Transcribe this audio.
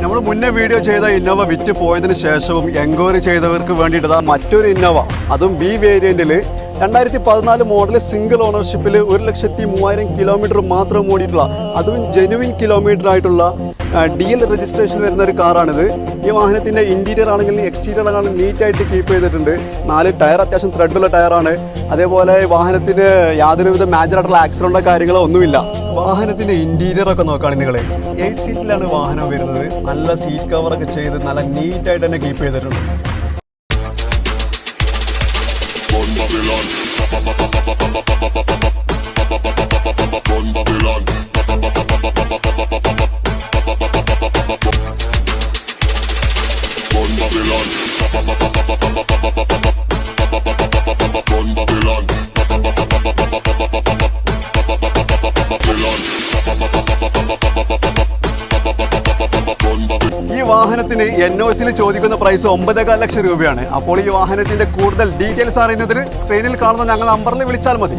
നമ്മൾ മുന്നേ വീഡിയോ ചെയ്ത ഇന്നോവ വിറ്റ് പോയതിന് ശേഷവും എൻക്വയറി ചെയ്തവർക്ക് വേണ്ടിയിട്ട് മറ്റൊരു ഇന്നോവ, അതും ബി വേരിയന്റിൽ 2014 മോഡൽ സിംഗിൾ ഓണർഷിപ്പിൽ 1,03,000 കിലോമീറ്റർ മാത്രം ഓടിയിട്ടുള്ള, അതും ജെനുവിൻ കിലോമീറ്റർ ആയിട്ടുള്ള DL രജിസ്ട്രേഷൻ വരുന്ന ഒരു കാറാണിത്. ഈ വാഹനത്തിൻ്റെ ഇൻറ്റീരിയർ ആണെങ്കിലും എക്സ്റ്റീരിയർ ആണെങ്കിലും നീറ്റായിട്ട് കീപ്പ് ചെയ്തിട്ടുണ്ട്. 4 ടയർ അത്യാവശ്യം ത്രെഡുള്ള ടയറാണ്. അതേപോലെ വാഹനത്തിന് യാതൊരുവിധ മേജറായിട്ടുള്ള ആക്സിഡൻ്റോ കാര്യങ്ങളോ ഒന്നുമില്ല. വാഹനത്തിൻ്റെ ഇൻറ്റീരിയർ ഒക്കെ നോക്കുകയാണെങ്കിൽ നിങ്ങൾ 8 സീറ്റിലാണ് വാഹനം വരുന്നത്. നല്ല സീറ്റ് കവറൊക്കെ ചെയ്ത് നല്ല നീറ്റായിട്ട് തന്നെ കീപ്പ് ചെയ്തിട്ടുണ്ട്. ഈ വാഹനത്തിന് NOCയിൽ ചോദിക്കുന്ന പ്രൈസ് 9.5 ലക്ഷം രൂപയാണ്. അപ്പോൾ ഈ വാഹനത്തിന്റെ കൂടുതൽ ഡീറ്റെയിൽസ് അറിയുന്നതിന് സ്ക്രീനിൽ കാണുന്ന ഞങ്ങൾ നമ്പറിൽ വിളിച്ചാൽ മതി.